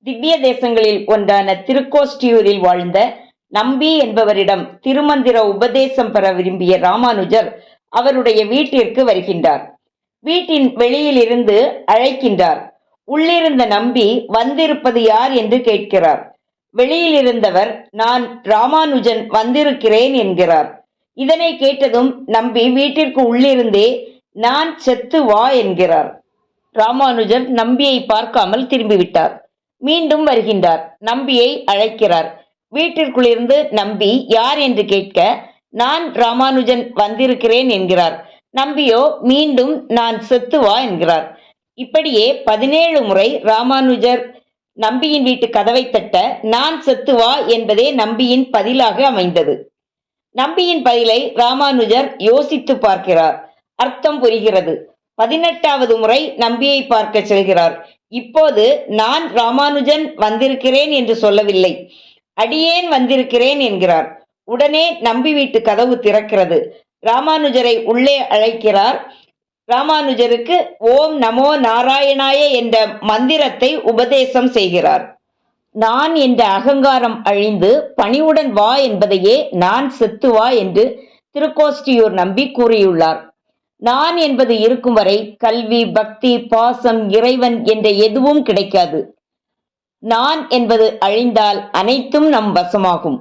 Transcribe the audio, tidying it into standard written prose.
திவ்ய தேசங்களில் ஒன்றான திருக்கோஷ்டியூரில் வாழ்ந்த நம்பி என்பவரிடம் திருமந்திர உபதேசம் பெற விரும்பிய ராமானுஜர் அவருடைய வீட்டிற்கு வருகின்றார். வீட்டின் வெளியிலிருந்து அழைக்கின்றார். உள்ளிருந்த நம்பி வந்திருப்பது யார் என்று கேட்கிறார். வெளியில் இருந்தவர் நான் ராமானுஜன் வந்திருக்கிறேன் என்கிறார். இதனை கேட்டதும் நம்பி வீட்டிற்கு உள்ளிருந்தே நான் செத்து வா என்கிறார். ராமானுஜர் நம்பியை பார்க்காமல் திரும்பிவிட்டார். மீண்டும் வருகின்றார். நம்பியை அழைக்கிறார். வீட்டிற்குள்ளிருந்து நம்பி யார் என்று கேட்க நான் ராமானுஜன் வந்திருக்கிறேன் என்கிறார். நம்பியோ மீண்டும் நான் செத்து வா என்கிறார். இப்படியே 17 முறை ராமானுஜர் நம்பியின் வீட்டு கதவை தட்ட நான் செத்து வா என்பதே நம்பியின் பதிலாக அமைந்தது. நம்பியின் பதிலை ராமானுஜர் யோசித்து பார்க்கிறார். அர்த்தம் புரிகிறது. 18வது முறை நம்பியை பார்க்க செல்கிறார். இப்போது நான் ராமானுஜன் வந்திருக்கிறேன் என்று சொல்லவில்லை, அடியேன் வந்திருக்கிறேன் என்கிறார். உடனே நம்பி வீட்டு கதவு திறக்கிறது. ராமானுஜரை உள்ளே அழைக்கிறார். ராமானுஜருக்கு ஓம் நமோ நாராயணாய என்ற மந்திரத்தை உபதேசம் செய்கிறார். நான் என்ற அகங்காரம் அழிந்து பணிவுடன் வா என்பதையே நான் செத்து வா என்று திருக்கோஷ்டியூர் நம்பி கூறியுள்ளார். நான் என்பது இருக்கும் வரை கல்வி, பக்தி, பாசம், இறைவன் என்ற எதுவும் கிடைக்காது. நான் என்பது அழிந்தால் அனைத்தும் நம் வசமாகும்.